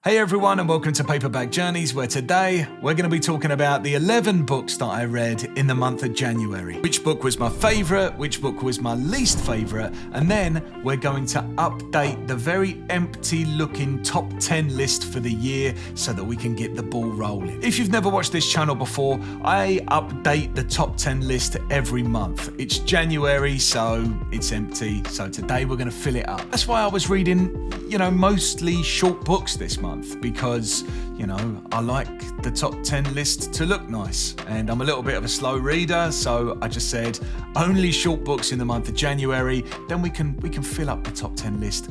Hey everyone, and welcome to Paperback Journeys, where today we're going to be talking about the 11 books that I read in the month of January. Which book was my favourite, which book was my least favourite, and then we're going to update the very empty looking top 10 list for the year so that we can get the ball rolling. If you've never watched this channel before, I update the top 10 list every month. It's January, so it's empty, so today we're going to fill it up. That's why I was reading, mostly short books this month. Because, I like the top 10 list to look nice. And I'm a little bit of a slow reader, so I just said only short books in the month of January, then we can fill up the top 10 list,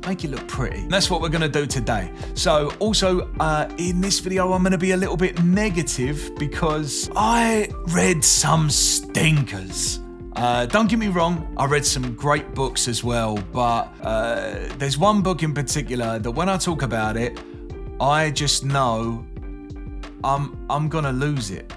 make it look pretty. And that's what we're gonna do today. So also in this video, I'm gonna be a little bit negative because I read some stinkers. Don't get me wrong, I read some great books as well, but there's one book in particular that when I talk about it, I just know I'm gonna lose it.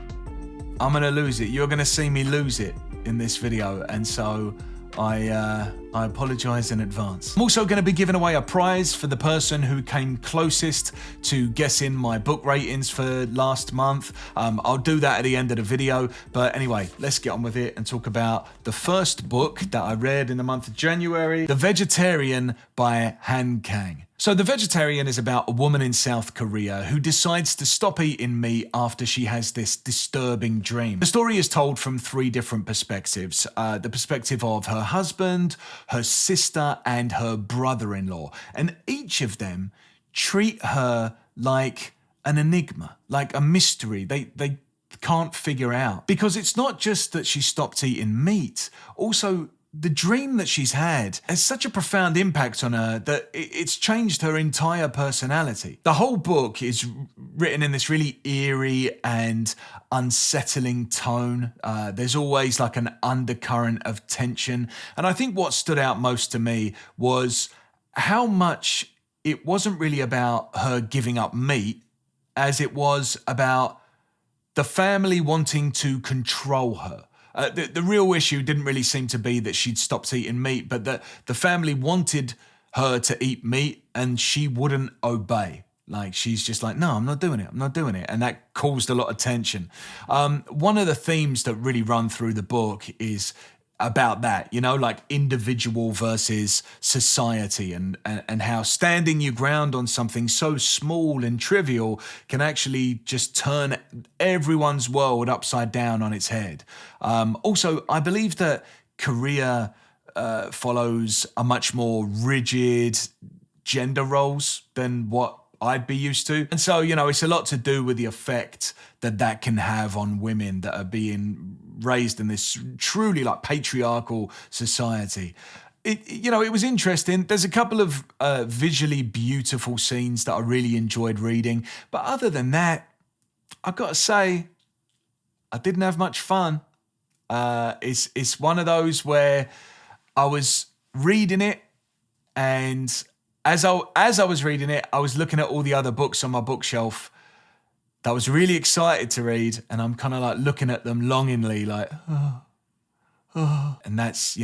I'm gonna lose it. You're gonna see me lose it in this video, and so I apologize in advance. I'm also going to be giving away a prize for the person who came closest to guessing my book ratings for last month. I'll do that at the end of the video, but anyway, let's get on with it and talk about the first book that I read in the month of January, The Vegetarian by Han Kang. So The Vegetarian is about a woman in South Korea who decides to stop eating meat after she has this disturbing dream. The story is told from three different perspectives. The perspective of her husband, her sister, and her brother-in-law. And each of them treat her like an enigma, like a mystery they can't figure out. Because it's not just that she stopped eating meat, also the dream that she's had has such a profound impact on her that it's changed her entire personality. The whole book is written in this really eerie and unsettling tone. There's always like an undercurrent of tension. And I think what stood out most to me was how much it wasn't really about her giving up meat as it was about the family wanting to control her. The real issue didn't really seem to be that she'd stopped eating meat, but that the family wanted her to eat meat and she wouldn't obey. Like, she's just like, no, I'm not doing it. I'm not doing it. And that caused a lot of tension. One of the themes that really run through the book is about that, like individual versus society, and how standing your ground on something so small and trivial can actually just turn everyone's world upside down on its head. Also, I believe that Korea follows a much more rigid gender roles than what I'd be used to. And so, it's a lot to do with the effect that can have on women that are being raised in this truly like patriarchal society. It was interesting. There's a couple of visually beautiful scenes that I really enjoyed reading. But other than that, I've got to say, I didn't have much fun. It's one of those where I was reading it, and as I was reading it, I was looking at all the other books on my bookshelf that I was really excited to read, and I'm kind of like looking at them longingly, like, and that's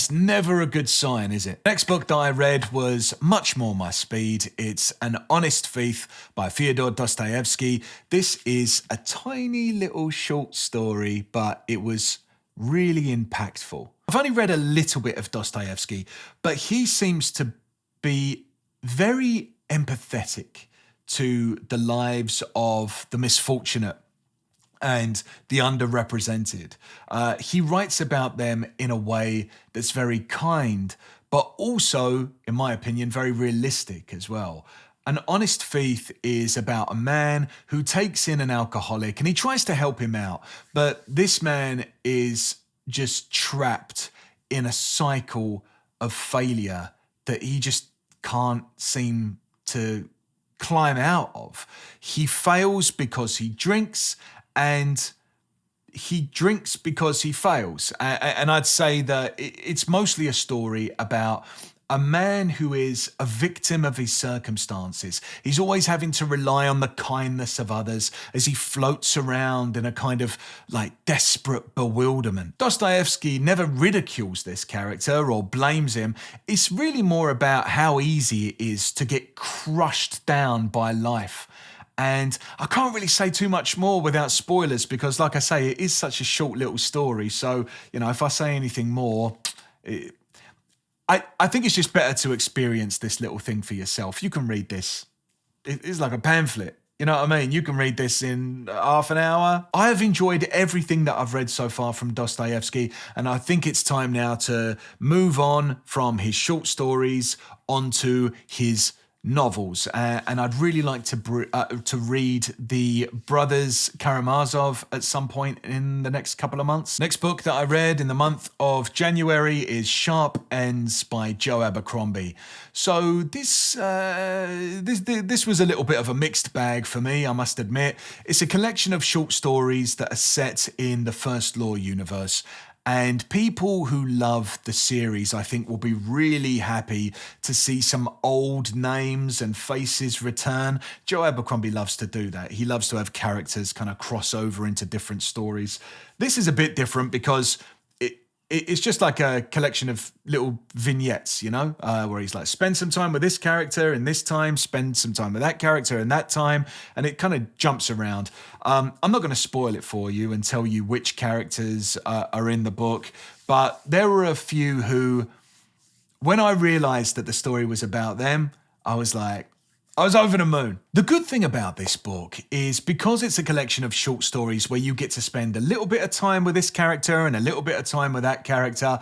never a good sign, is it? Next book that I read was much more my speed. It's An Honest Thief by Fyodor Dostoevsky. This is a tiny little short story, but it was really impactful. I've only read a little bit of Dostoevsky, but he seems to be very empathetic to the lives of the misfortunate and the underrepresented. He writes about them in a way that's very kind, but also, in my opinion, very realistic as well. An Honest Thief is about a man who takes in an alcoholic and he tries to help him out, but this man is just trapped in a cycle of failure that he just can't seem to climb out of. He fails because he drinks, and he drinks because he fails. And I'd say that it's mostly a story about a man who is a victim of his circumstances. He's always having to rely on the kindness of others as he floats around in a kind of like desperate bewilderment. Dostoevsky never ridicules this character or blames him. It's really more about how easy it is to get crushed down by life. And I can't really say too much more without spoilers because, like I say, it is such a short little story. So, if I say anything more, I think it's just better to experience this little thing for yourself. You can read this. It's like a pamphlet. You know what I mean? You can read this in half an hour. I have enjoyed everything that I've read so far from Dostoevsky, and I think it's time now to move on from his short stories onto his novels, and I'd really like to read the Brothers Karamazov at some point in the next couple of months. Next book that I read in the month of January is Sharp Ends by Joe Abercrombie. So this was a little bit of a mixed bag for me, I must admit. It's a collection of short stories that are set in the First Law universe. And people who love the series, I think, will be really happy to see some old names and faces return. Joe Abercrombie loves to do that. He loves to have characters kind of cross over into different stories. This is a bit different because it's just like a collection of little vignettes, where he's like, spend some time with this character and this time, spend some time with that character and that time, and it kind of jumps around. I'm not going to spoil it for you and tell you which characters are in the book, but there were a few who, when I realized that the story was about them, I was over the moon. The good thing about this book is because it's a collection of short stories where you get to spend a little bit of time with this character and a little bit of time with that character,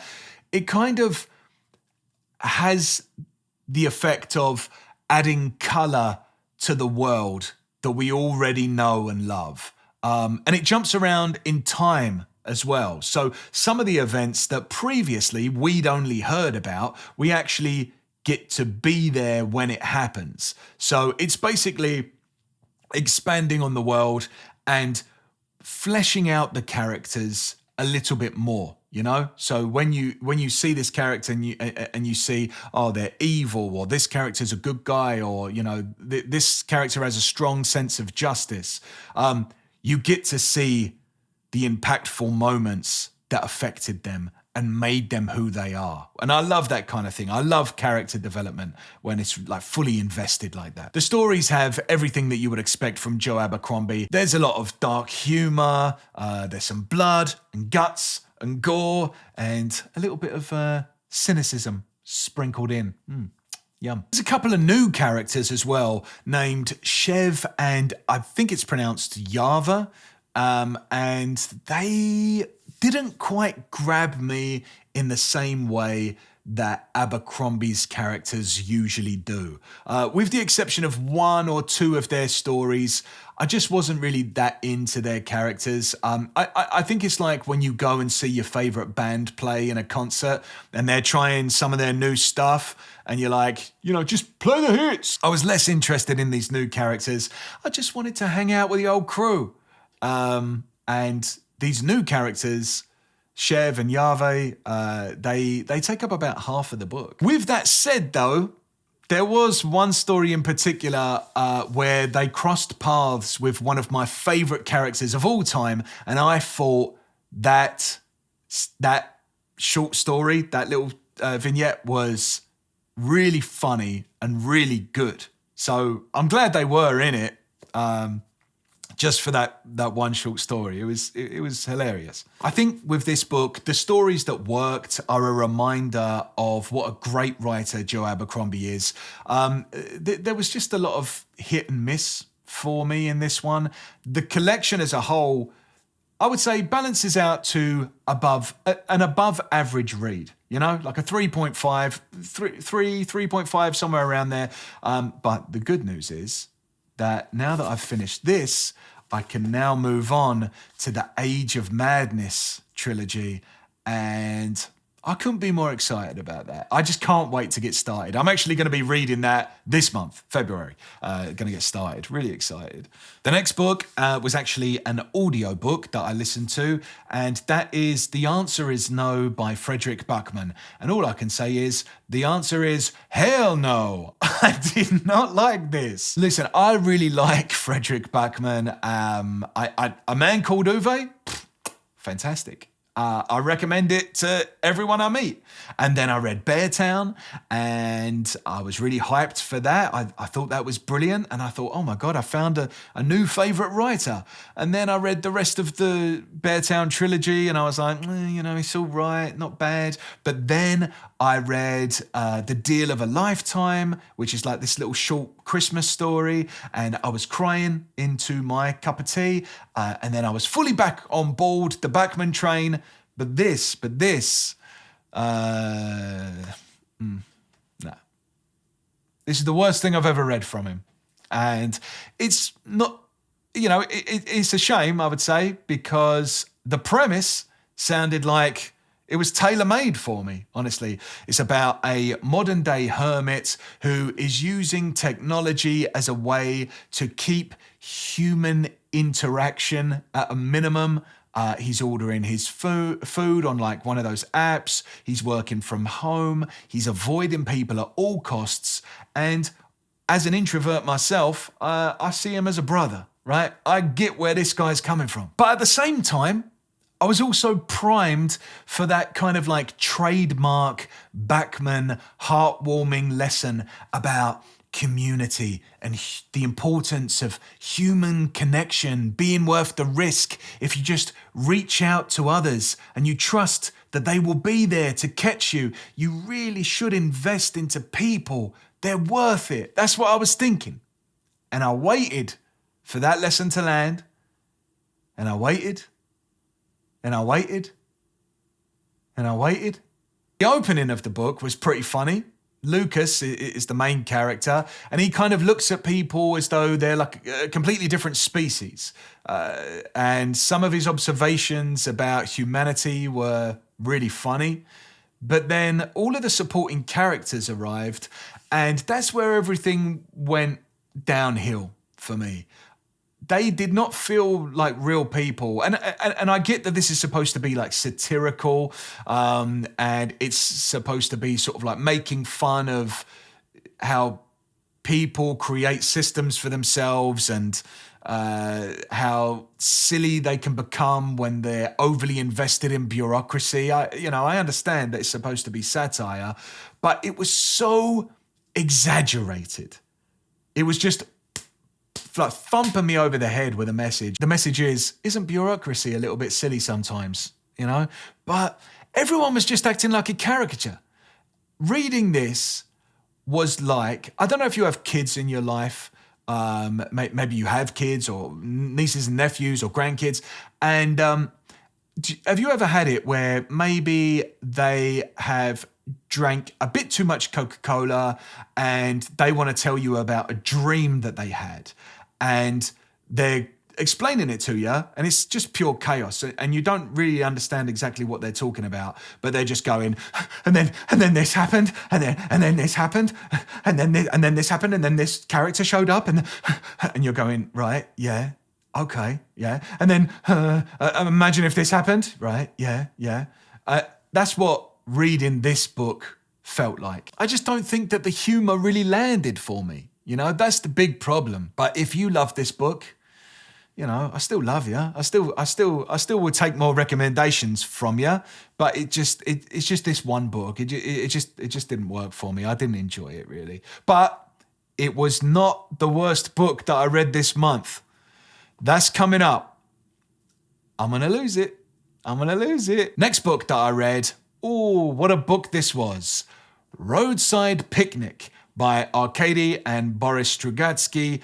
it kind of has the effect of adding colour to the world that we already know and love. And it jumps around in time as well. So some of the events that previously we'd only heard about, we actually get to be there when it happens. So it's basically expanding on the world and fleshing out the characters a little bit more, So when you see this character and you see, oh, they're evil, or this character's a good guy, or this character has a strong sense of justice, you get to see the impactful moments that affected them and made them who they are. And I love that kind of thing. I love character development when it's like fully invested like that. The stories have everything that you would expect from Joe Abercrombie. There's a lot of dark humor, there's some blood and guts and gore, and a little bit of cynicism sprinkled in. Yum. There's a couple of new characters as well, named Chev and I think it's pronounced Yava, and they didn't quite grab me in the same way that Abercrombie's characters usually do. With the exception of one or two of their stories, I just wasn't really that into their characters. I think it's like when you go and see your favorite band play in a concert and they're trying some of their new stuff and you're like, just play the hits. I was less interested in these new characters. I just wanted to hang out with the old crew. And these new characters, Chev and Yave, they take up about half of the book. With that said, though, there was one story in particular where they crossed paths with one of my favourite characters of all time, and I thought that short story, that little vignette, was really funny and really good. So I'm glad they were in it. Just for that one short story. It was hilarious. I think with this book, the stories that worked are a reminder of what a great writer Joe Abercrombie is. There was just a lot of hit and miss for me in this one. The collection as a whole, I would say, balances out to an above average read. Like a 3.5, 3.5, somewhere around there. But the good news is that now that I've finished this, I can now move on to the Age of Madness trilogy, and I couldn't be more excited about that. I just can't wait to get started. I'm actually going to be reading that this month, February. Going to get started. Really excited. The next book was actually an audio book that I listened to, and that is The Answer Is No by Frederick Buckman. And all I can say is, the answer is hell no. I did not like this. Listen, I really like Frederick Buckman. A Man Called Uwe, fantastic. I recommend it to everyone I meet. And then I read Beartown, and I was really hyped for that. I thought that was brilliant, and I thought, oh my God, I found a new favourite writer. And then I read the rest of the Beartown trilogy, and I was like, it's all right, not bad. But then I read The Deal of a Lifetime, which is like this little short Christmas story, and I was crying into my cup of tea, and then I was fully back on board the Buckman train. But this, no. This is the worst thing I've ever read from him. And it's not, it's a shame, I would say, because the premise sounded like it was tailor-made for me, honestly. It's about a modern-day hermit who is using technology as a way to keep human interaction at a minimum. He's ordering his food on like one of those apps. He's working from home. He's avoiding people at all costs. And as an introvert myself, I see him as a brother, right? I get where this guy's coming from. But at the same time, I was also primed for that kind of like trademark Buckman heartwarming lesson about community and the importance of human connection being worth the risk if you just reach out to others and you trust that they will be there to catch you. You really should invest into people. They're worth it. That's what I was thinking. And I waited for that lesson to land, and I waited, and I waited, and I waited. The opening of the book was pretty funny. Lucas is the main character, and he kind of looks at people as though they're like a completely different species. And some of his observations about humanity were really funny. But then all of the supporting characters arrived, and that's where everything went downhill for me. They did not feel like real people. And I get that this is supposed to be like satirical, and it's supposed to be sort of like making fun of how people create systems for themselves and how silly they can become when they're overly invested in bureaucracy. I understand that it's supposed to be satire, but it was so exaggerated. It was just like thumping me over the head with a message. The message is, isn't bureaucracy a little bit silly sometimes, But everyone was just acting like a caricature. Reading this was like, I don't know if you have kids in your life, maybe you have kids or nieces and nephews or grandkids, and have you ever had it where maybe they have drank a bit too much Coca-Cola and they want to tell you about a dream that they had, and they're explaining it to you and it's just pure chaos and you don't really understand exactly what they're talking about, but they're just going, and then this happened, and then this happened, and then this happened, and then this character showed up, and you're going, right, yeah, okay, yeah, and then imagine if this happened, right, yeah. That's what reading this book felt like. I just don't think that the humor really landed for me. That's the big problem. But if you love this book, I still love you. I still would take more recommendations from you. But it's just this one book. It just didn't work for me. I didn't enjoy it really. But it was not the worst book that I read this month. That's coming up. I'm gonna lose it. Next book that I read. Oh, what a book this was. Roadside Picnic by Arkady and Boris Strugatsky.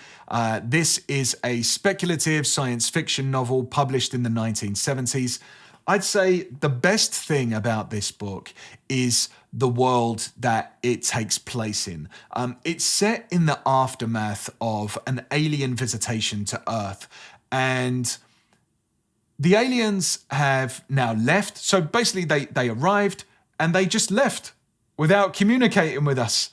This is a speculative science fiction novel published in the 1970s. I'd say the best thing about this book is the world that it takes place in. It's set in the aftermath of an alien visitation to Earth, and the aliens have now left. So basically they arrived and they just left without communicating with us.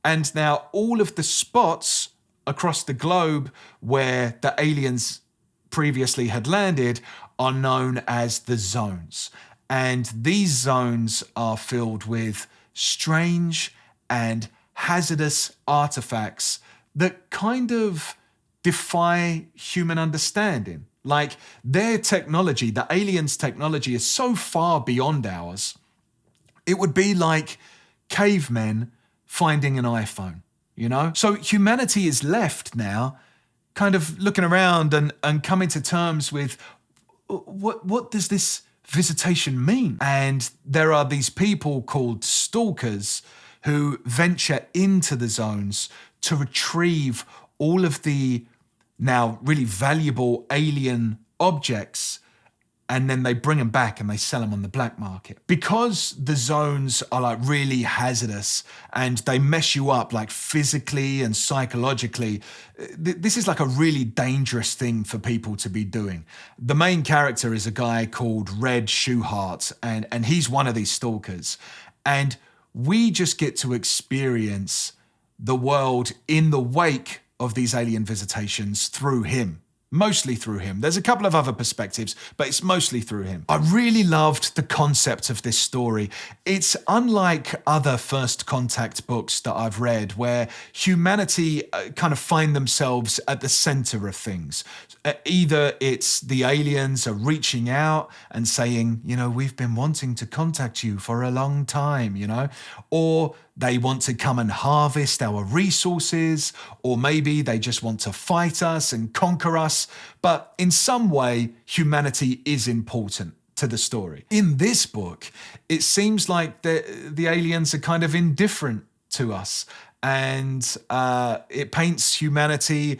And now all of the spots across the globe where the aliens previously had landed are known as the zones. And these zones are filled with strange and hazardous artifacts that kind of defy human understanding. Like their technology, the aliens' technology is so far beyond ours. It would be like cavemen finding an iPhone, you know? So humanity is left now kind of looking around and coming to terms with what does this visitation mean? And there are these people called stalkers who venture into the zones to retrieve all of the now really valuable alien objects, and then they bring them back and they sell them on the black market. Because the zones are like really hazardous and they mess you up like physically and psychologically, this is like a really dangerous thing for people to be doing. The main character is a guy called Red Shoeheart, and he's one of these stalkers. And we just get to experience the world in the wake of these alien visitations through him. Mostly through him. There's a couple of other perspectives, but it's mostly through him. I really loved the concept of this story. It's unlike other First Contact books that I've read, where humanity kind of find themselves at the center of things. Either it's the aliens are reaching out and saying, you know, we've been wanting to contact you for a long time, you know, or they want to come and harvest our resources, or maybe they just want to fight us and conquer us. But in some way, humanity is important to the story. In this book, it seems like the aliens are kind of indifferent to us, and it paints humanity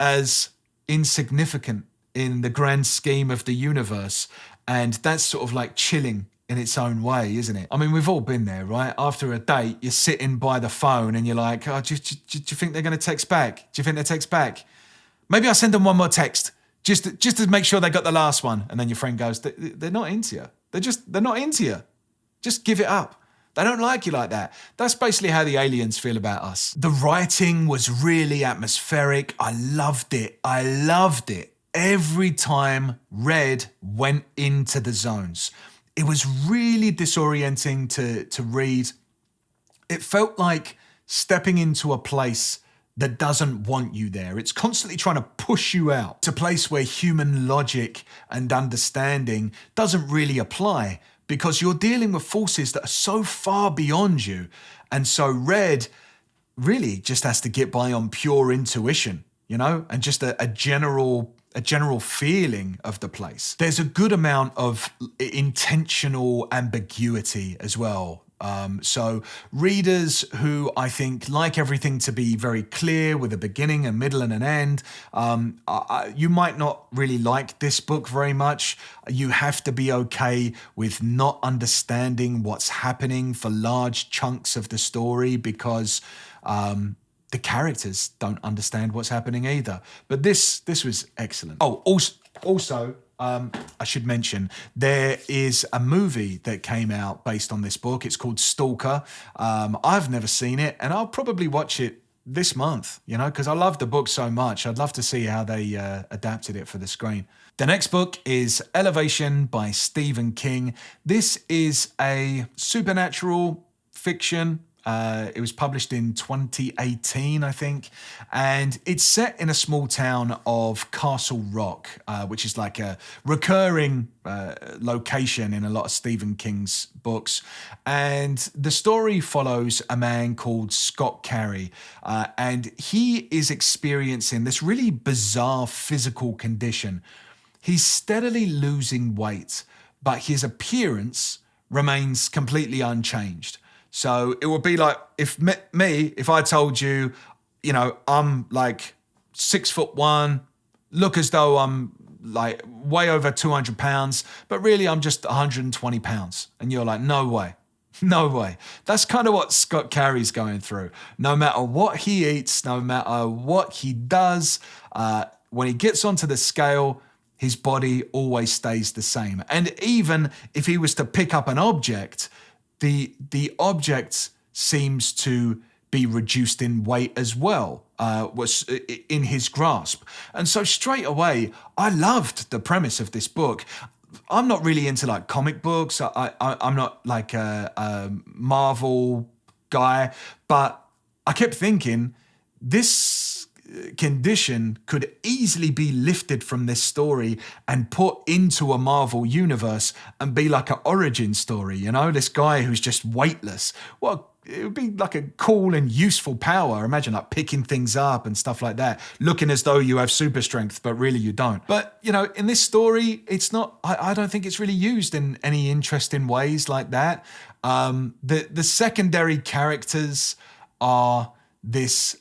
as insignificant in the grand scheme of the universe. And that's sort of like chilling in its own way, isn't it? I mean, we've all been there, right? After a date, you're sitting by the phone and you're like, oh, do you think they're going to text back? Do you think they text back? Maybe I'll send them one more text just to make sure they got the last one. And then your friend goes, they're not into you. They're not into you. Just give it up. They don't like you like that. That's basically how the aliens feel about us. The writing was really atmospheric. I loved it. Every time Red went into the zones, it was really disorienting to read. It felt like stepping into a place that doesn't want you there. It's constantly trying to push you out. It's a place where human logic and understanding doesn't really apply, because you're dealing with forces that are so far beyond you. And so Red really just has to get by on pure intuition, you know, and just a general feeling of the place. There's a good amount of intentional ambiguity as well. So readers who I think like everything to be very clear with a beginning, a middle, and an end, you might not really like this book very much. You have to be okay with not understanding what's happening for large chunks of the story, because the characters don't understand what's happening either. But this was excellent. Oh, also, I should mention, there is a movie that came out based on this book. It's called Stalker. I've never seen it, and I'll probably watch it this month, you know, because I love the book so much. I'd love to see how they adapted it for the screen. The next book is Elevation by Stephen King. This is a supernatural fiction. It was published in 2018, I think, and it's set in a small town of Castle Rock, which is like a recurring location in a lot of Stephen King's books. And the story follows a man called Scott Carey, and he is experiencing this really bizarre physical condition. He's steadily losing weight, but his appearance remains completely unchanged. So it would be like if I told you, you know, I'm like 6'1", look as though I'm like way over 200 pounds, but really I'm just 120 pounds. And you're like, no way. That's kind of what Scott Carey's going through. No matter what he eats, no matter what he does, when he gets onto the scale, his body always stays the same. And even if he was to pick up an object, the object seems to be reduced in weight as well, was in his grasp. And so straight away, I loved the premise of this book. I'm not really into like comic books. I'm not like a Marvel guy, but I kept thinking this condition could easily be lifted from this story and put into a Marvel universe and be like an origin story, you know, this guy who's just weightless. Well, it would be like a cool and useful power. Imagine like picking things up and stuff like that, looking as though you have super strength, but really you don't. But, you know, in this story, it's not, I don't think it's really used in any interesting ways like that. The secondary characters are this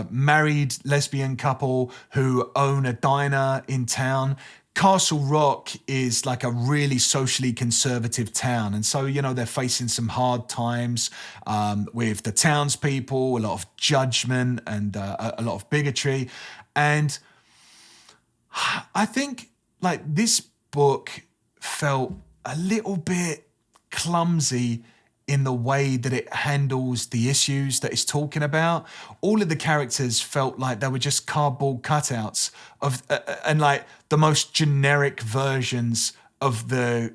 married lesbian couple who own a diner in town. Castle Rock is like a really socially conservative town. And so, you know, they're facing some hard times with the townspeople, a lot of judgment and a lot of bigotry. And I think like this book felt a little bit clumsy in the way that it handles the issues that it's talking about. All of the characters felt like they were just cardboard cutouts of, and like the most generic versions of the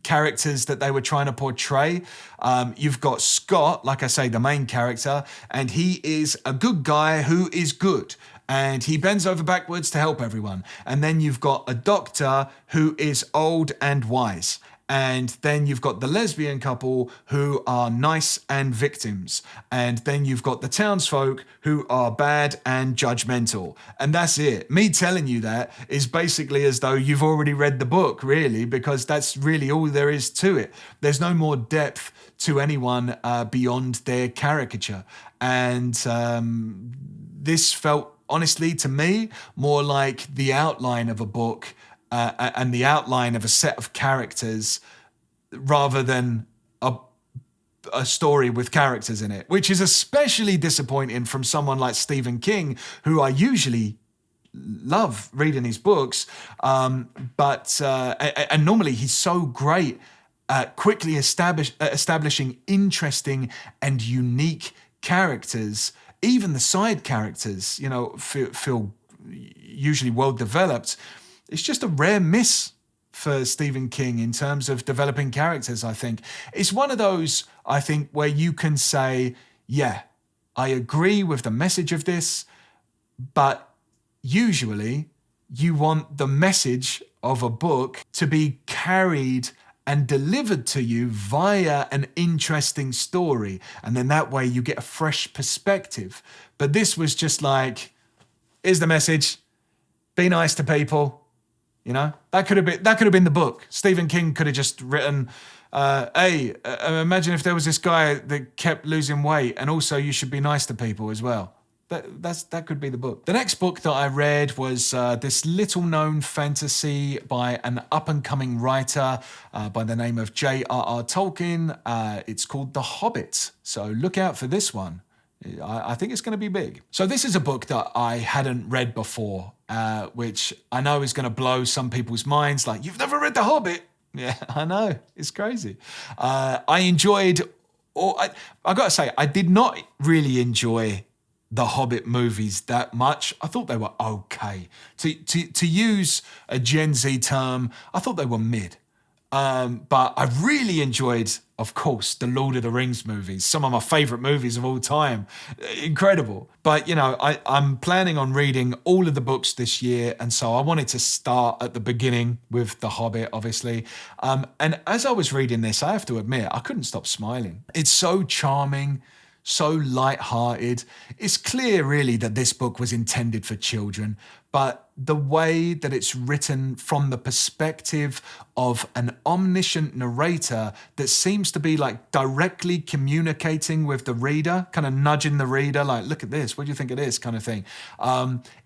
characters that they were trying to portray. You've got Scott, like I say, the main character, and he is a good guy who is good. And he bends over backwards to help everyone. And then you've got a doctor who is old and wise. And then you've got the lesbian couple who are nice and victims. And then you've got the townsfolk who are bad and judgmental. And that's it. Me telling you that is basically as though you've already read the book, really, because that's really all there is to it. There's no more depth to anyone beyond their caricature. And this felt, honestly, to me, more like the outline of a book and the outline of a set of characters rather than a story with characters in it, which is especially disappointing from someone like Stephen King, who I usually love reading his books. But normally he's so great at quickly establishing interesting and unique characters. Even the side characters, you know, feel usually well developed. It's just a rare miss for Stephen King in terms of developing characters, I think. It's one of those, I think, where you can say, yeah, I agree with the message of this, but usually you want the message of a book to be carried and delivered to you via an interesting story. And then that way you get a fresh perspective. But this was just like, here's the message, be nice to people. You know, that could have been the book. Stephen King could have just written, hey, imagine if there was this guy that kept losing weight and also you should be nice to people as well. That could be the book. The next book that I read was this little-known fantasy by an up-and-coming writer by the name of J.R.R. Tolkien. It's called The Hobbit. So look out for this one. I think it's going to be big. So this is a book that I hadn't read before, which I know is going to blow some people's minds. Like, you've never read The Hobbit? Yeah, I know. It's crazy. I enjoyed, I got to say, I did not really enjoy the Hobbit movies that much. I thought they were okay. To use a Gen Z term, I thought they were mid. But I really enjoyed, of course, the Lord of the Rings movies. Some of my favorite movies of all time. Incredible. But, you know, I'm planning on reading all of the books this year. And so I wanted to start at the beginning with The Hobbit, obviously. And as I was reading this, I have to admit, I couldn't stop smiling. It's so charming, so light-hearted. It's clear, really, that this book was intended for children, but the way that it's written from the perspective of an omniscient narrator that seems to be like directly communicating with the reader, kind of nudging the reader, like, look at this, what do you think of this kind of thing?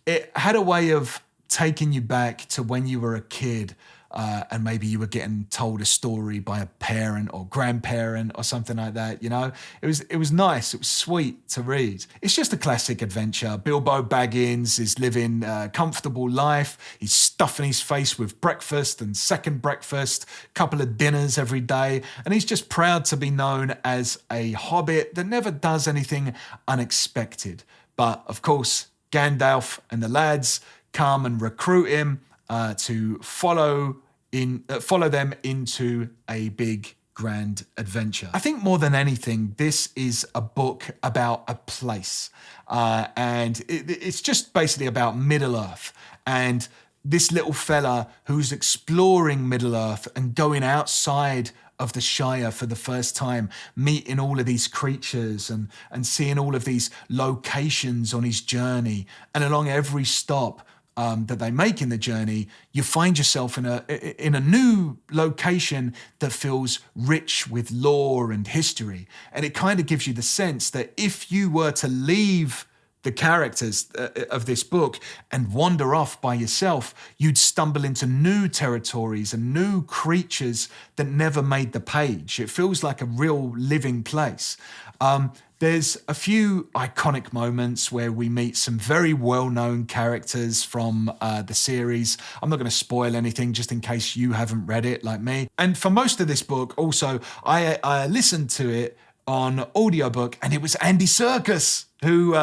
It had a way of taking you back to when you were a kid, and maybe you were getting told a story by a parent or grandparent or something like that. It was nice. It was sweet to read. It's just a classic adventure. Bilbo Baggins is living a comfortable life. He's stuffing his face with breakfast and second breakfast, couple of dinners every day, and he's just proud to be known as a hobbit that never does anything unexpected. But of course, Gandalf and the lads come and recruit him to follow them into a big, grand adventure. I think more than anything, this is a book about a place. And it's just basically about Middle-earth. And this little fella who's exploring Middle-earth and going outside of the Shire for the first time, meeting all of these creatures and seeing all of these locations on his journey. And along every stop that they make in the journey, you find yourself in a new location that feels rich with lore and history. And it kind of gives you the sense that if you were to leave the characters of this book and wander off by yourself, you'd stumble into new territories and new creatures that never made the page. It feels like a real living place. There's a few iconic moments where we meet some very well-known characters from the series. I'm not going to spoil anything just in case you haven't read it like me. And for most of this book, also, I listened to it on audiobook, and it was Andy Serkis who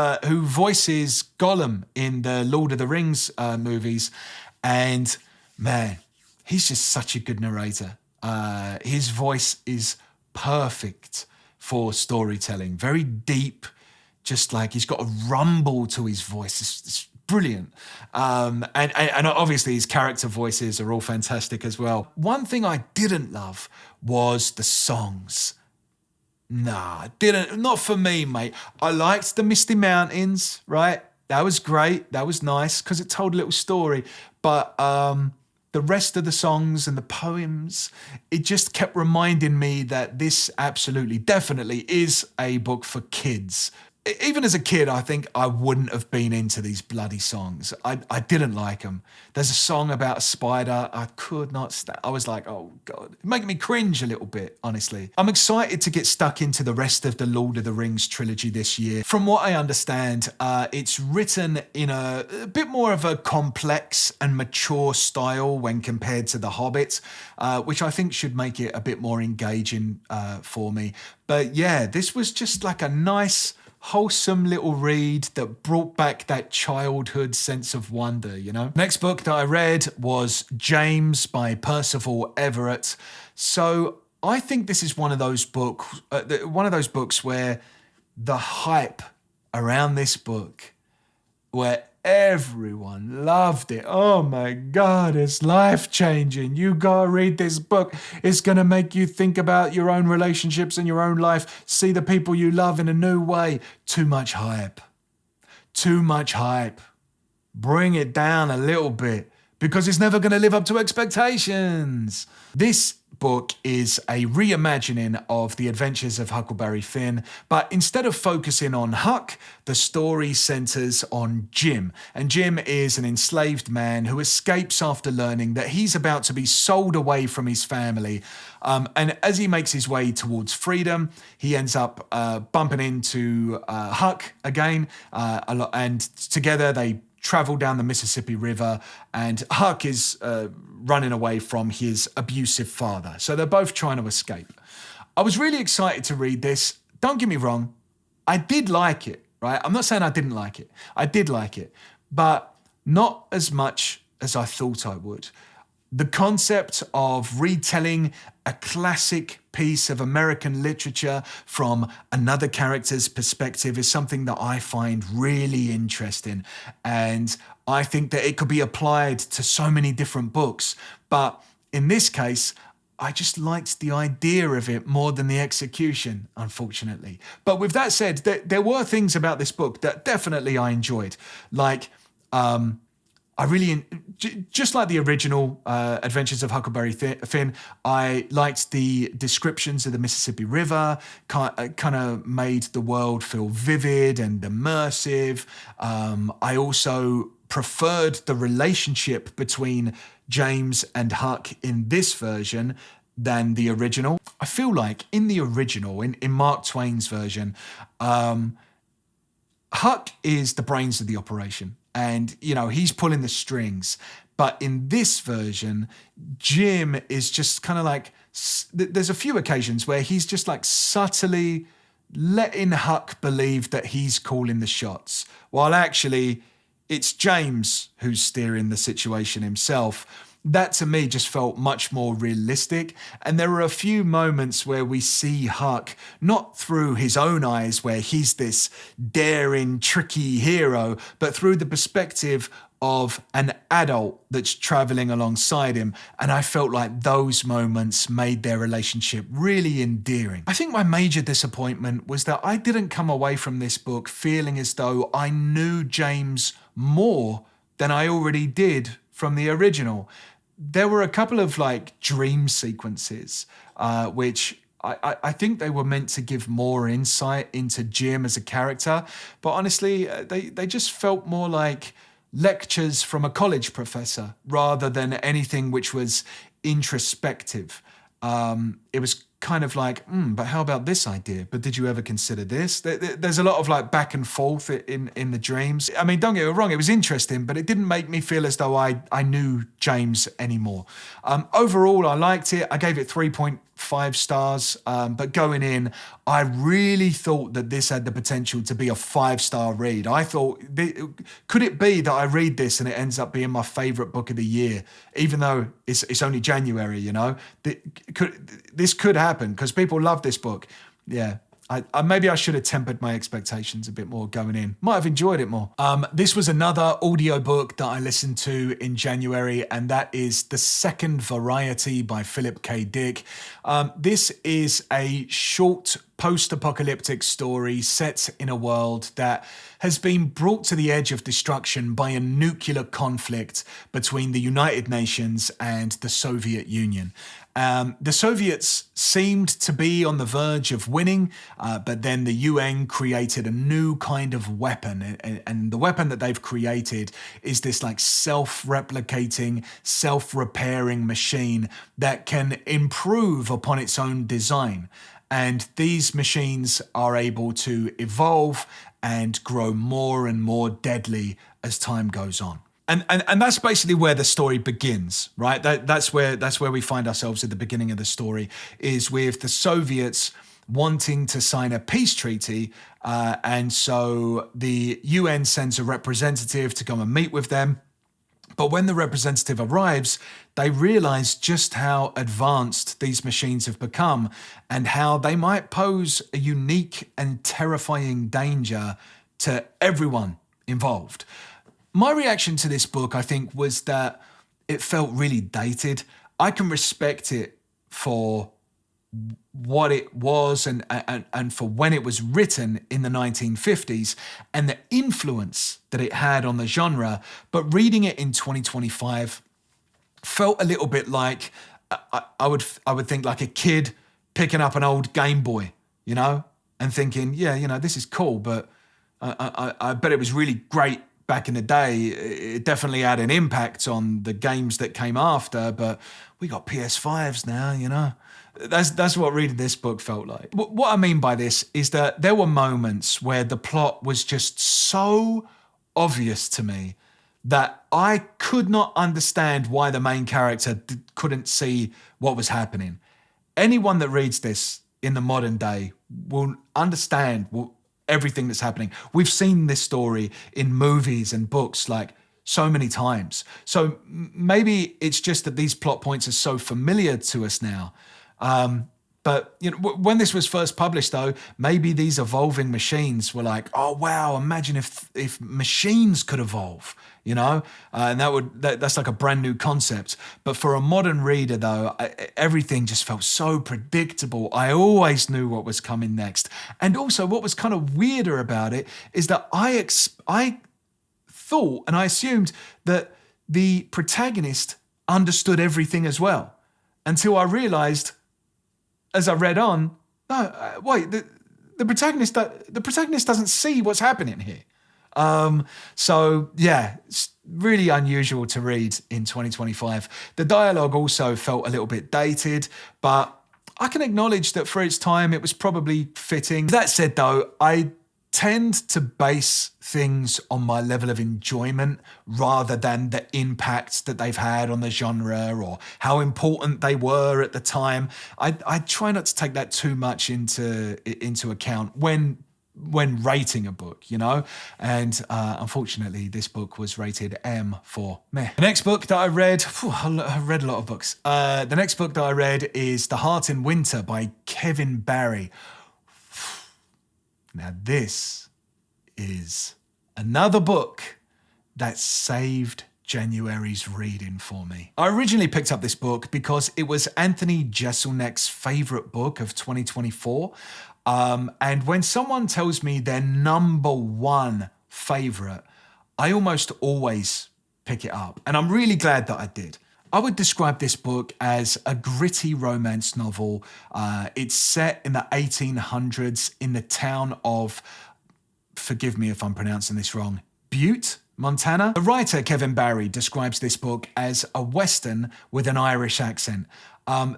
voices Gollum in the Lord of the Rings movies. And man, he's just such a good narrator. His voice is perfect for storytelling, very deep, just like he's got a rumble to his voice. It's brilliant. And obviously his character voices are all fantastic as well. One thing I didn't love was the songs. Nah, not for me, mate. I liked the Misty Mountains, right? That was great. That was nice because it told a little story. But the rest of the songs and the poems, it just kept reminding me that this absolutely, definitely is a book for kids. Even as a kid, I think I wouldn't have been into these bloody songs. I didn't like them. There's a song about a spider I could not stand. I was like, oh God, it made me cringe a little bit, honestly. I'm excited to get stuck into the rest of the Lord of the Rings trilogy this year. From what I understand, it's written in a bit more of a complex and mature style when compared to The Hobbit, which I think should make it a bit more engaging for me. But yeah, this was just like a nice, wholesome little read that brought back that childhood sense of wonder, Next book that I read was James by Percival Everett. So I think this is one of those books where the hype around this book, where everyone loved it. Oh my God, it's life-changing. You gotta read this book. It's gonna make you think about your own relationships and your own life, see the people you love in a new way. Too much hype. Too much hype. Bring it down a little bit because it's never gonna live up to expectations. This book is a reimagining of the adventures of Huckleberry Finn, but instead of focusing on Huck, the story centers on Jim. And Jim is an enslaved man who escapes after learning that he's about to be sold away from his family. And as he makes his way towards freedom, he ends up bumping into Huck again, and together they travel down the Mississippi River, and Huck is running away from his abusive father. So they're both trying to escape. I was really excited to read this. Don't get me wrong, I did like it, right? I'm not saying I didn't like it. I did like it, but not as much as I thought I would. The concept of retelling a classic piece of American literature from another character's perspective is something that I find really interesting. And I think that it could be applied to so many different books. But in this case, I just liked the idea of it more than the execution, unfortunately. But with that said, there were things about this book that definitely I enjoyed. Like, I really, just like the original Adventures of Huckleberry Finn, I liked the descriptions of the Mississippi River, kind of made the world feel vivid and immersive. I also preferred the relationship between James and Huck in this version than the original. I feel like in the original, in Mark Twain's version, Huck is the brains of the operation and, he's pulling the strings. But in this version, Jim is just kind of like, there's a few occasions where he's just like subtly letting Huck believe that he's calling the shots, while actually it's James who's steering the situation himself. That to me just felt much more realistic. And there are a few moments where we see Huck, not through his own eyes where he's this daring, tricky hero, but through the perspective of an adult that's traveling alongside him. And I felt like those moments made their relationship really endearing. I think my major disappointment was that I didn't come away from this book feeling as though I knew James more than I already did from the original. There were a couple of dream sequences, which I think they were meant to give more insight into Jim as a character. But honestly, they just felt more like lectures from a college professor rather than anything which was introspective. It was kind of like, but how about this idea? But did you ever consider this? There's a lot of back and forth in the dreams. I mean, don't get me wrong, it was interesting, but it didn't make me feel as though I knew James anymore. Overall, I liked it. I gave it 3.5 stars, but going in, I really thought that this had the potential to be a 5-star read. I thought, could it be that I read this and it ends up being my favourite book of the year, even though it's only January, This could happen because people love this book. Yeah. I maybe I should have tempered my expectations a bit more going in. Might have enjoyed it more. This was another audiobook that I listened to in January, and that is The Second Variety by Philip K. Dick. This is a short post-apocalyptic story set in a world that has been brought to the edge of destruction by a nuclear conflict between the United Nations and the Soviet Union. The Soviets seemed to be on the verge of winning, but then the UN created a new kind of weapon. And the weapon that they've created is this self-replicating, self-repairing machine that can improve upon its own design. And these machines are able to evolve and grow more and more deadly as time goes on. And that's basically where the story begins, right? That's where we find ourselves at the beginning of the story, is with the Soviets wanting to sign a peace treaty. And so the UN sends a representative to go and meet with them. But when the representative arrives, they realize just how advanced these machines have become and how they might pose a unique and terrifying danger to everyone involved. My reaction to this book, I think, was that it felt really dated. I can respect it for what it was and for when it was written in the 1950s and the influence that it had on the genre. But reading it in 2025 felt a little bit like, I would think like a kid picking up an old Game Boy, and thinking, this is cool, but I bet it was really great back in the day. It definitely had an impact on the games that came after, but we got PS5s now, That's what reading this book felt like. What I mean by this is that there were moments where the plot was just so obvious to me that I could not understand why the main character couldn't see what was happening. Anyone that reads this in the modern day will understand everything that's happening. We've seen this story in movies and books so many times. So maybe it's just that these plot points are so familiar to us now. But when this was first published, though, maybe these evolving machines were like, oh wow, imagine if machines could evolve, and that's like a brand new concept. But for a modern reader, though, everything just felt so predictable. I always knew what was coming next. And also, what was kind of weirder about it is that I thought and I assumed that the protagonist understood everything as well, until I realized, as I read on, no, wait, the protagonist doesn't see what's happening here. So yeah, it's really unusual to read in 2025. The dialogue also felt a little bit dated, but I can acknowledge that for its time, it was probably fitting. That said though, I tend to base things on my level of enjoyment rather than the impact that they've had on the genre or how important they were at the time. I try not to take that too much into account when rating a book, you know? And unfortunately, this book was rated M for meh. The next book that I read, I read a lot of books. The next book that I read is The Heart in Winter by Kevin Barry. Now this is another book that saved January's reading for me. I originally picked up this book because it was Anthony Jeselnik's favorite book of 2024. And when someone tells me their number one favorite, I almost always pick it up. And I'm really glad that I did. I would describe this book as a gritty romance novel. It's set in the 1800s in the town of, forgive me if I'm pronouncing this wrong, Butte, Montana. The writer, Kevin Barry, describes this book as a Western with an Irish accent.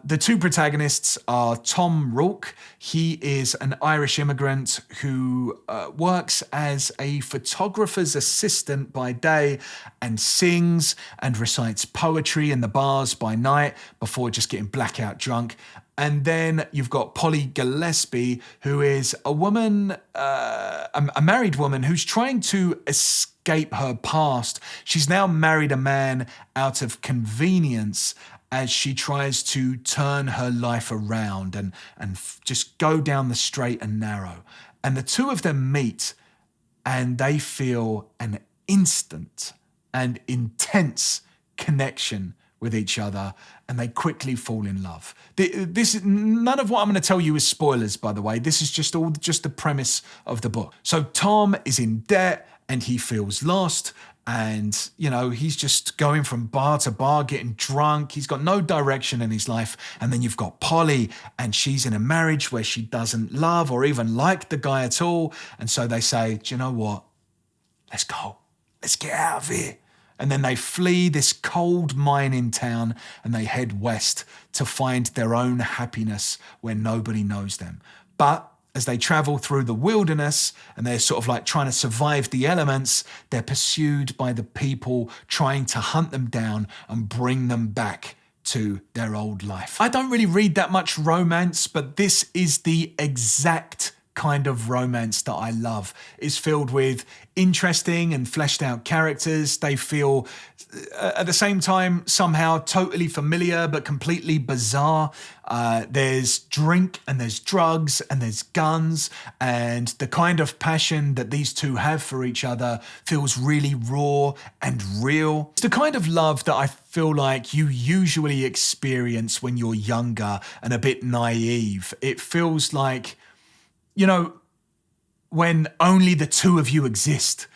The two protagonists are Tom Rourke. He is an Irish immigrant who works as a photographer's assistant by day and sings and recites poetry in the bars by night before just getting blackout drunk. And then you've got Polly Gillespie, who is a woman, a married woman who's trying to escape her past. She's now married a man out of convenience as she tries to turn her life around and just go down the straight and narrow. And the two of them meet and they feel an instant and intense connection with each other, and they quickly fall in love. None of what I'm going to tell you is spoilers, by the way. This is just the premise of the book. So Tom is in debt and he feels lost. And, you know, he's just going from bar to bar, getting drunk. He's got no direction in his life. And then you've got Polly, and she's in a marriage where she doesn't love or even like the guy at all. And so they say, do you know what? Let's go. Let's get out of here. And then they flee this cold mine in town and they head west to find their own happiness where nobody knows them. But as they travel through the wilderness and they're sort of like trying to survive the elements, they're pursued by the people trying to hunt them down and bring them back to their old life. I don't really read that much romance, but this is the exact kind of romance that I love. It's filled with interesting and fleshed out characters. They feel at the same time somehow totally familiar but completely bizarre. There's drink and there's drugs and there's guns, and the kind of passion that these two have for each other feels really raw and real. It's the kind of love that I feel like you usually experience when you're younger and a bit naive. It feels like, you know, when only the two of you exist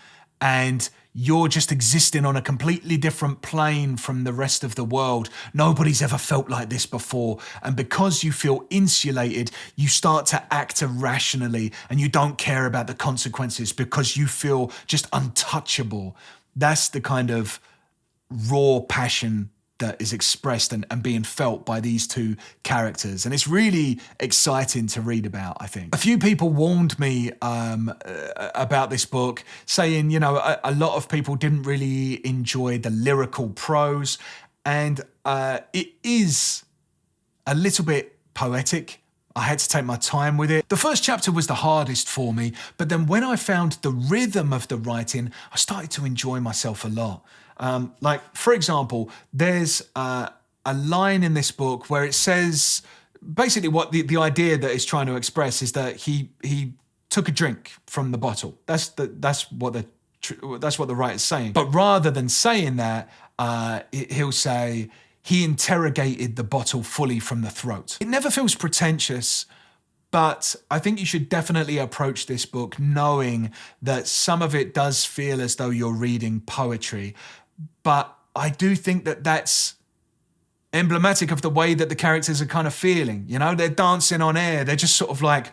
and you're just existing on a completely different plane from the rest of the world. Nobody's ever felt like this before. And because you feel insulated, you start to act irrationally and you don't care about the consequences because you feel just untouchable. That's the kind of raw passion that is expressed and being felt by these two characters. And it's really exciting to read about, I think. A few people warned me about this book, saying, you know, a lot of people didn't really enjoy the lyrical prose. And it is a little bit poetic. I had to take my time with it. The first chapter was the hardest for me, but then when I found the rhythm of the writing, I started to enjoy myself a lot. Like, for example, there's a line in this book where it says, basically what the idea that it's trying to express is that he took a drink from the bottle. That's what the writer's saying. But rather than saying that, he'll say, he interrogated the bottle fully from the throat. It never feels pretentious, but I think you should definitely approach this book knowing that some of it does feel as though you're reading poetry. But I do think that that's emblematic of the way that the characters are kind of feeling. You know, they're dancing on air. They're just sort of like,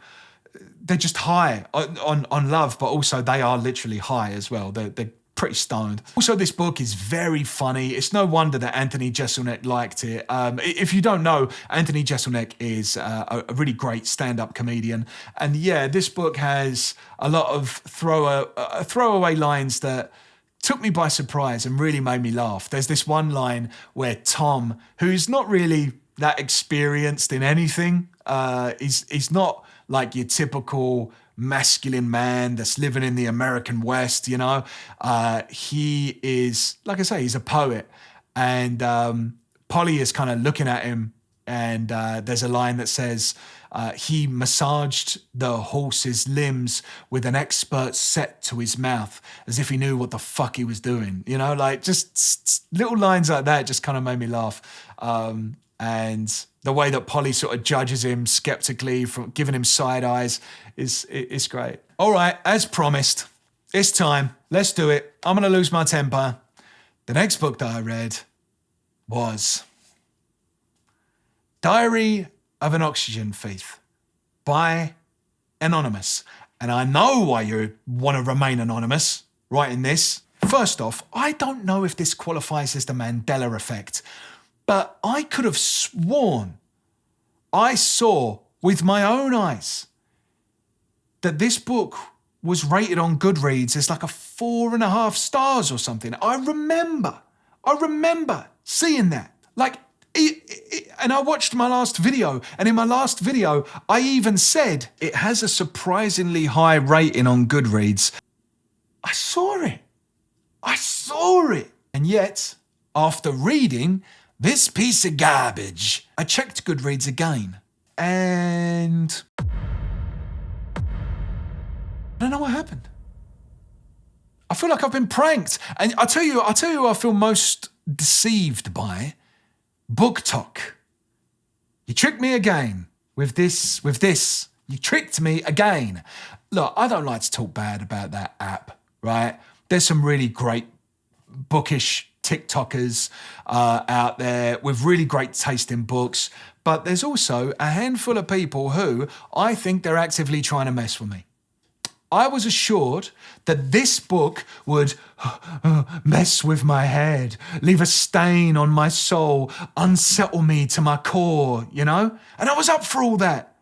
they're just high on love, but also they are literally high as well. They're pretty stoned. Also, this book is very funny. It's no wonder that Anthony Jeselnik liked it. If you don't know, Anthony Jeselnik is a really great stand-up comedian. And yeah, this book has a lot of throwaway lines that took me by surprise and really made me laugh. There's this one line where Tom, who's not really that experienced in anything, he's not like your typical masculine man that's living in the American West, you know. He is, like I say, he's a poet. And Polly is kind of looking at him, and there's a line that says, he massaged the horse's limbs with an expert set to his mouth, as if he knew what the fuck he was doing. You know, like just little lines like that just kind of made me laugh. And the way that Polly sort of judges him skeptically, from giving him side eyes, is great. All right, as promised, it's time. Let's do it. I'm going to lose my temper. The next book that I read was Diary of an Oxygen Thief by Anonymous. And I know why you want to remain anonymous writing this. First off, I don't know if this qualifies as the Mandela effect, but I could have sworn I saw with my own eyes that this book was rated on Goodreads as like a 4.5 stars or something. I remember seeing that. Like, and I watched my last video, and in my last video, I even said it has a surprisingly high rating on Goodreads. I saw it. And yet, after reading this piece of garbage, I checked Goodreads again, and I don't know what happened. I feel like I've been pranked. And I'll tell you who I feel most deceived by. BookTok. You tricked me again with this. You tricked me again. Look, I don't like to talk bad about that app, right? There's some really great bookish TikTokers out there with really great taste in books, but there's also a handful of people who I think they're actively trying to mess with me. I was assured that this book would mess with my head, leave a stain on my soul, unsettle me to my core, you know? And I was up for all that.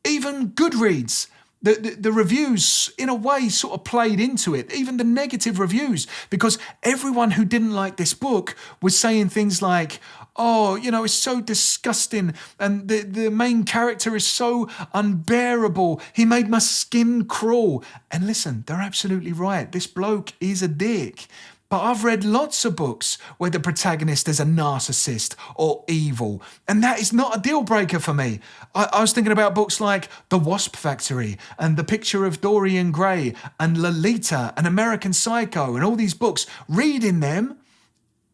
Even Goodreads, the reviews, in a way, sort of played into it, even the negative reviews, because everyone who didn't like this book was saying things like, oh, you know, it's so disgusting, and the main character is so unbearable. He made my skin crawl. And listen, they're absolutely right. This bloke is a dick. But I've read lots of books where the protagonist is a narcissist or evil, and that is not a deal breaker for me. I was thinking about books like The Wasp Factory and The Picture of Dorian Gray and Lolita and American Psycho and all these books. Reading them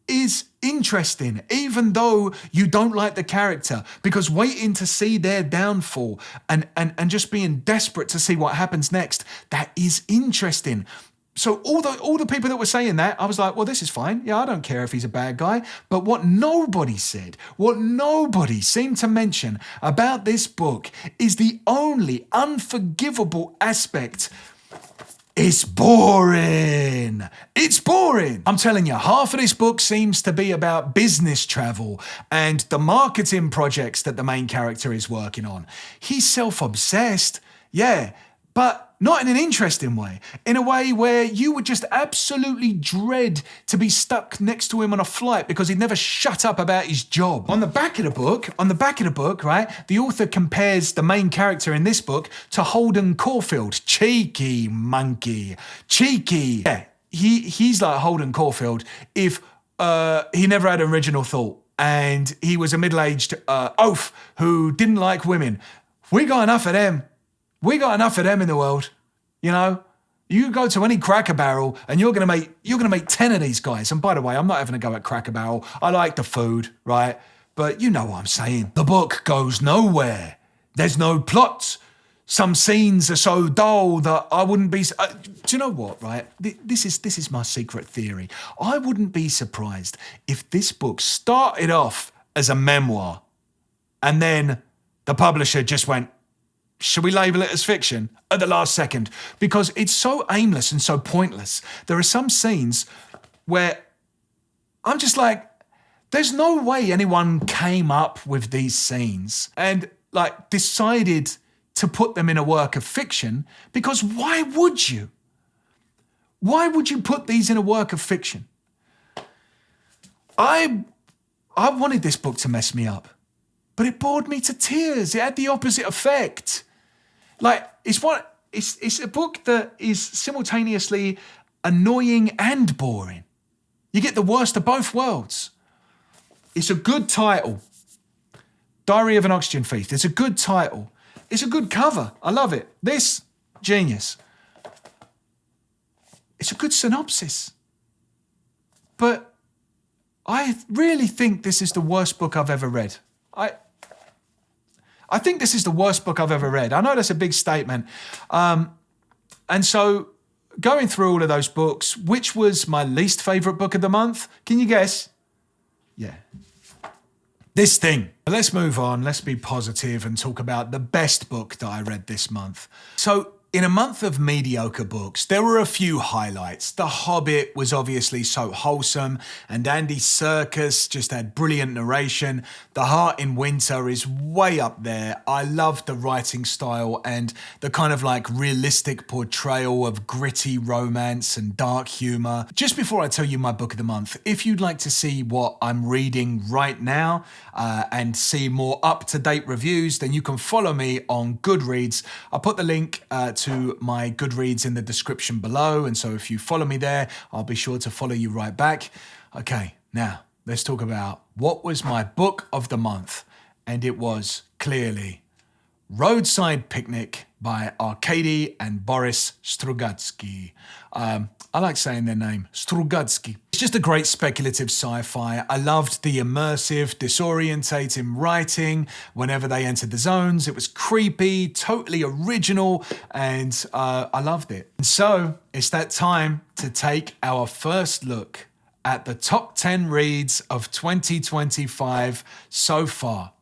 is interesting, even though you don't like the character, because waiting to see their downfall and just being desperate to see what happens next, that is interesting. So all the people that were saying that, I was like, well, this is fine. Yeah, I don't care if he's a bad guy. But what nobody said, what nobody seemed to mention about this book is the only unforgivable aspect. It's boring. It's boring. I'm telling you, half of this book seems to be about business travel and the marketing projects that the main character is working on. He's self-obsessed, yeah, but not in an interesting way, in a way where you would just absolutely dread to be stuck next to him on a flight because he'd never shut up about his job. On the back of the book, right, the author compares the main character in this book to Holden Caulfield. Cheeky monkey. Cheeky. Yeah, he's like Holden Caulfield if he never had an original thought and he was a middle-aged oaf who didn't like women. We got enough of them. We got enough of them in the world, you know. You go to any Cracker Barrel and you're gonna make 10 of these guys. And by the way, I'm not having a go at Cracker Barrel. I like the food, right? But you know what I'm saying. The book goes nowhere. There's no plot. Some scenes are so dull that I wouldn't be. Do you know what? Right? This is my secret theory. I wouldn't be surprised if this book started off as a memoir, and then the publisher just went, should we label it as fiction at the last second? Because it's so aimless and so pointless. There are some scenes where I'm just like, there's no way anyone came up with these scenes and like decided to put them in a work of fiction, because why would you? Why would you put these in a work of fiction? I wanted this book to mess me up, but it bored me to tears. It had the opposite effect. Like, it's a book that is simultaneously annoying and boring. You get the worst of both worlds. It's a good title. Diary of an Oxygen Thief. It's a good title. It's a good cover. I love it. This, genius. It's a good synopsis. But I really think this is the worst book I've ever read. I think this is the worst book I've ever read. I know that's a big statement. And so going through all of those books, which was my least favourite book of the month? Can you guess? Yeah. This thing. Let's move on. Let's be positive and talk about the best book that I read this month. So in a month of mediocre books, there were a few highlights. The Hobbit was obviously so wholesome, and Andy Serkis just had brilliant narration. The Heart in Winter is way up there. I love the writing style and the kind of like realistic portrayal of gritty romance and dark humour. Just before I tell you my book of the month, if you'd like to see what I'm reading right now and see more up-to-date reviews, then you can follow me on Goodreads. I'll put the link to my Goodreads in the description below, and so if you follow me there, I'll be sure to follow you right back. Okay, now let's talk about what was my book of the month, and it was clearly Roadside Picnic by Arkady and Boris Strugatsky. I like saying their name, Strugatsky. It's just a great speculative sci-fi. I loved the immersive, disorientating writing whenever they entered the zones. It was creepy, totally original, and I loved it. And so it's that time to take our first look at the top 10 reads of 2025 so far.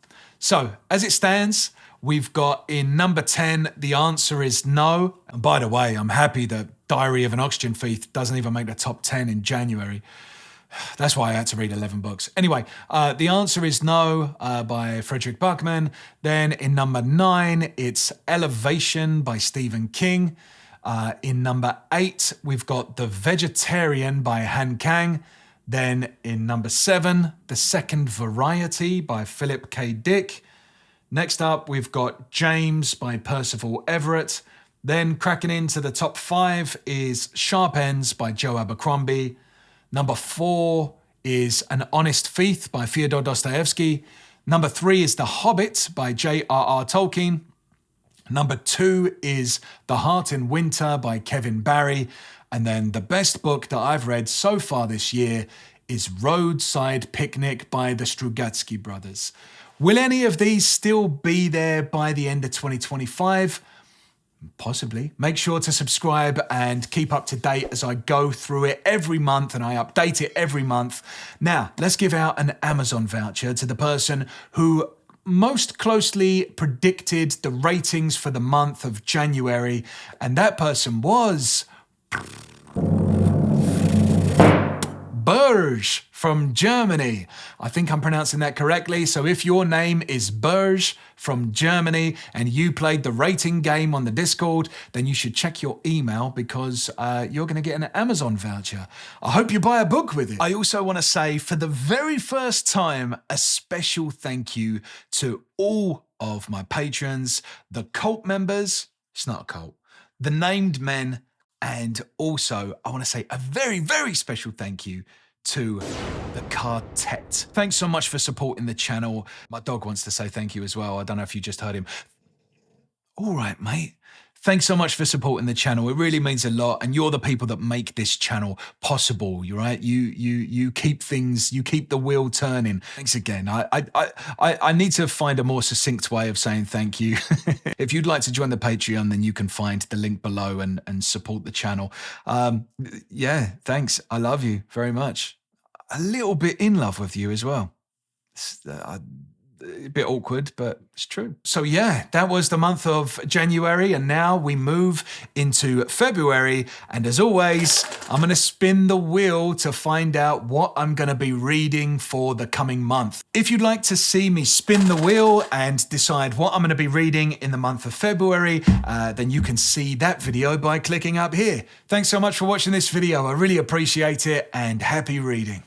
So as it stands, we've got in number 10, The Answer Is No. And by the way, I'm happy that Diary of an Oxygen Thief doesn't even make the top 10 in January. That's why I had to read 11 books. Anyway, The Answer Is No by Frederick Buckman. Then in number 9, it's Elevation by Stephen King. In number 8, we've got The Vegetarian by Han Kang. Then in number 7, The Second Variety by Philip K. Dick. Next up, we've got James by Percival Everett. Then cracking into the top 5 is Sharp Ends by Joe Abercrombie. Number 4 is An Honest Thief by Fyodor Dostoevsky. Number 3 is The Hobbit by J.R.R. Tolkien. Number 2 is The Heart in Winter by Kevin Barry. And then the best book that I've read so far this year is Roadside Picnic by the Strugatsky brothers. Will any of these still be there by the end of 2025? Possibly. Make sure to subscribe and keep up to date as I go through it every month, and I update it every month. Now, let's give out an Amazon voucher to the person who most closely predicted the ratings for the month of January, and that person was Burj from Germany. I think I'm pronouncing that correctly. So if your name is Burj from Germany and you played the rating game on the Discord, then you should check your email because you're going to get an Amazon voucher. I hope you buy a book with it. I also want to say for the very first time, a special thank you to all of my patrons, the cult members, it's not a cult, the named men, and also I want to say a very, very special thank you to the Quartet. Thanks so much for supporting the channel. My dog wants to say thank you as well. I don't know if you just heard him. All right, mate. Thanks so much for supporting the channel. It really means a lot, and you're the people that make this channel possible. You're right. You keep things. You keep the wheel turning. Thanks again. I need to find a more succinct way of saying thank you. If you'd like to join the Patreon, then you can find the link below and support the channel. Yeah, thanks. I love you very much. A little bit in love with you as well. A bit awkward, but it's true. So yeah, that was the month of January, and now we move into February. And as always, I'm going to spin the wheel to find out what I'm going to be reading for the coming month. If you'd like to see me spin the wheel and decide what I'm going to be reading in the month of February, then you can see that video by clicking up here. Thanks so much for watching this video. I really appreciate it, and happy reading.